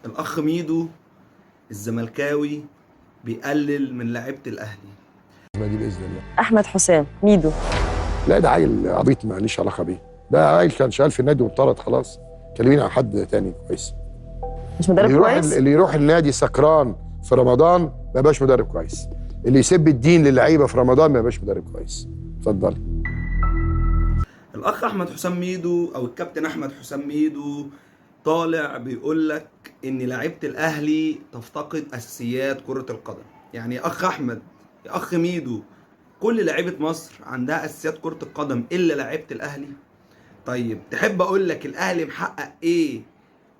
الاخ ميدو الزملكاوي بيقلل من لعيبه الاهلي. دي باذن الله. احمد حسام ميدو. لا ده عيل عبيط ماليش علاقه بيه، ده عيل كان شغال في النادي واتطرد خلاص. كلميني عن حد تاني كويس. مش مدرب كويس؟ اللي يروح النادي سكران في رمضان ما يبقاش مدرب كويس. اللي يسب الدين للعيبه في رمضان ما يبقاش مدرب كويس. اتفضلي. الاخ احمد حسام ميدو او الكابتن احمد حسام ميدو طالع بيقول لك ان لعيبه الاهلي تفتقد اساسيات كره القدم. يعني يا اخ احمد، يا اخ ميدو، كل لعيبه مصر عندها اساسيات كره القدم الا لعيبه الاهلي. طيب تحب اقول لك الاهلي محقق ايه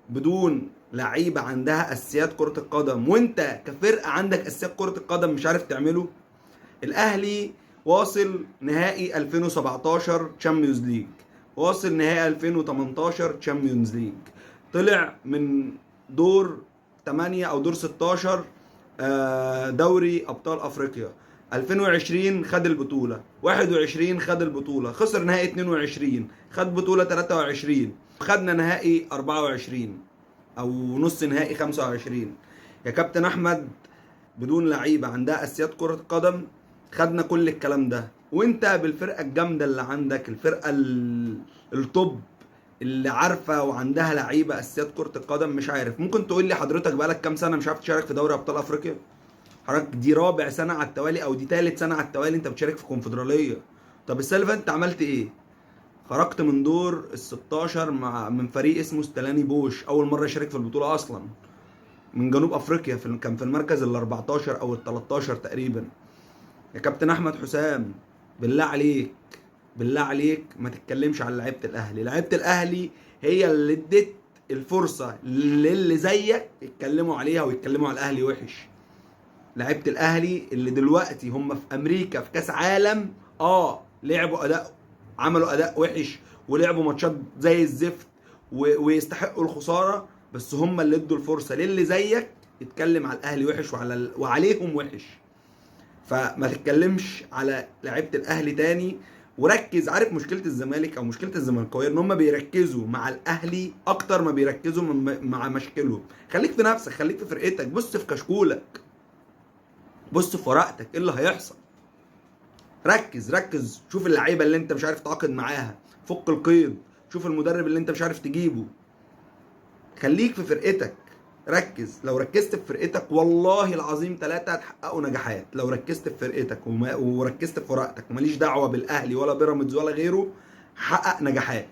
بدون لعيبه عندها اساسيات كره القدم، وانت كفرقه عندك اساسيات كره القدم مش عارف تعمله؟ الاهلي واصل نهائي 2017 تشامبيونز ليج، واصل نهائي 2018 تشامبيونز ليج، طلع من دور 8 او دور 16 دوري ابطال افريقيا. 2020 خد البطوله، 21 خد البطوله، خسر نهائي 22، خد بطوله 23، خدنا نهائي 24 او نص نهائي 25. يا كابتن احمد، بدون لعيبه عندها اساسيات كره قدم خدنا كل الكلام ده، وانت بالفرقه الجامده اللي عندك، الفرقه التوب اللي عارفه وعندها لعيبه اساسيات كره القدم مش عارف. ممكن تقول لي حضرتك بقالك كام سنه مش عارف تشارك في دوري ابطال افريقيا؟ حضرتك دي رابع سنه على التوالي او دي ثالث سنه على التوالي انت بتشارك في كونفدراليه. طب السنه اللي فاتت انت عملت ايه؟ خرجت من دور ال 16 من فريق اسمه ستلاني بوش، اول مره يشارك في البطوله اصلا، من جنوب افريقيا، كان في المركز ال 14 او ال 13 تقريبا. يا كابتن احمد حسام، بالله عليك، بالله عليك ما تتكلمش على لعيبه الاهلي. لعيبه الاهلي هي اللي ادت الفرصه للي زيك يتكلموا عليها ويتكلموا على الاهلي وحش. لعيبه الاهلي اللي دلوقتي هم في امريكا في كاس عالم، لعبوا اداء، عملوا اداء وحش ولعبوا ماتشات زي الزفت ويستحقوا الخساره، بس هم اللي ادوا الفرصه للي زيك يتكلم على الاهلي وحش وعليهم وحش. فما تتكلمش على لعيبه الاهلي تاني، وركز. عارف مشكله الزمالك او مشكله الزملكاويه ان هم بيركزوا مع الاهلي اكتر ما بيركزوا مع مشاكلهم. خليك في نفسك، خليك في فرقتك، بص في كشكولك، بص في ورقتك ايه اللي هيحصل. ركز، شوف اللعيبه اللي انت مش عارف تتعاقد معاها، فك القيد، شوف المدرب اللي انت مش عارف تجيبه، خليك في فرقتك. ركز، لو ركزت في فرقتك والله العظيم 3 هتحققوا نجاحات. لو ركزت في فرقتك وركزت في ورقتك وماليش دعوه بالاهلي ولا بيراميدز ولا غيره، هحقق نجاحات.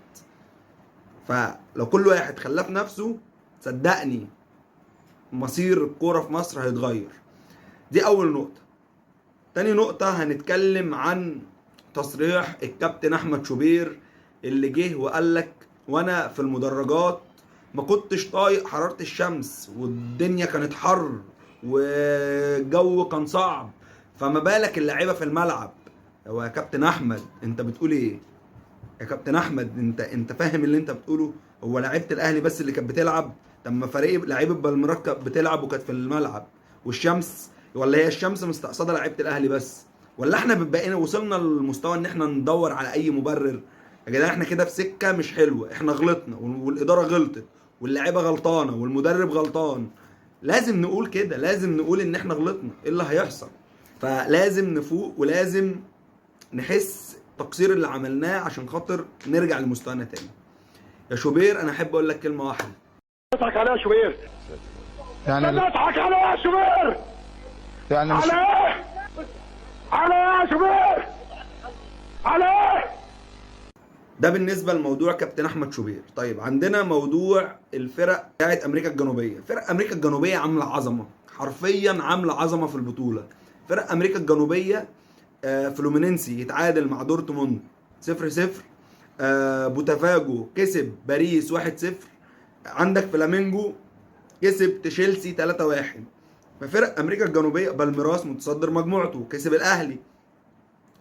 فلو كل واحد خلاه في نفسه صدقني مصير الكوره في مصر هيتغير. دي اول نقطه. تاني نقطه هنتكلم عن تصريح الكابتن احمد شوبير اللي جه وقال لك وانا في المدرجات ما كنتش طايق حرارة الشمس والدنيا كانت حر والجو كان صعب، فما بالك اللعيبة في الملعب. هو يا كابتن احمد انت بتقول ايه؟ يا كابتن احمد انت فاهم اللي انت بتقوله؟ هو لعيبة الاهلي بس اللي كانت بتلعب؟ طب ما فريق لعيبة بالميراس كانت بتلعب وكانت في الملعب، والشمس، ولا هي الشمس مستقصده لعيبة الاهلي بس؟ ولا احنا بقينا وصلنا للمستوى ان احنا ندور على اي مبرر؟ يا جدعان احنا كده في سكه مش حلوه، احنا غلطنا والاداره غلطت واللعيبه غلطانه والمدرب غلطان. لازم نقول كده، لازم نقول ان احنا غلطنا، ايه اللي هيحصل؟ فلازم نفوق ولازم نحس التقصير اللي عملناه عشان خاطر نرجع لمستوانا تاني. يا شوبير انا احب اقول لك كلمه واحده. تضحك عليها يا شوبير، يعني تضحك عليها يا شوبير، يعني مش على ايه؟ على ايه يا شوبير؟ على ايه؟ ده بالنسبه لموضوع كابتن احمد شوبير. طيب عندنا موضوع الفرق بتاعت امريكا الجنوبيه. فرق امريكا الجنوبيه عامله عظمه، حرفيا عامله عظمه في البطوله. فرق امريكا الجنوبيه فلومينينسي يتعادل مع دورتموند 0-0، بوتافاجو كسب باريس 1-0، عندك فلامينجو كسب تشيلسي 3-1. ففرق امريكا الجنوبيه، بالميراس متصدر مجموعته كسب الاهلي.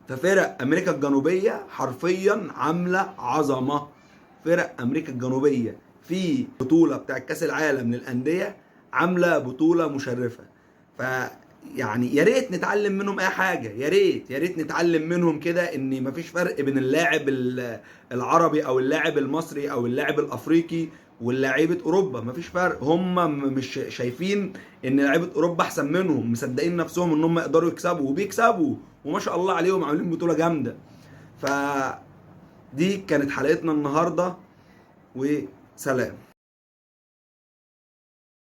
ففرق امريكا الجنوبيه حرفيا عامله عظمه. فرق امريكا الجنوبيه في بطوله بتاع كاس العالم للانديه عامله بطوله مشرفه. يعني يا ريت نتعلم منهم اي حاجه، يا ريت نتعلم منهم كده ان مفيش فرق بين اللاعب العربي او اللاعب المصري او اللاعب الافريقي واللاعيبه اوروبا. مفيش فرق. هم مش شايفين ان لعيبه اوروبا احسن منهم، مصدقين نفسهم ان هم يقدروا يكسبوا وبيكسبوا، وما شاء الله عليهم عاملين بطوله جامده. ف دي كانت حلقتنا النهارده، وسلام.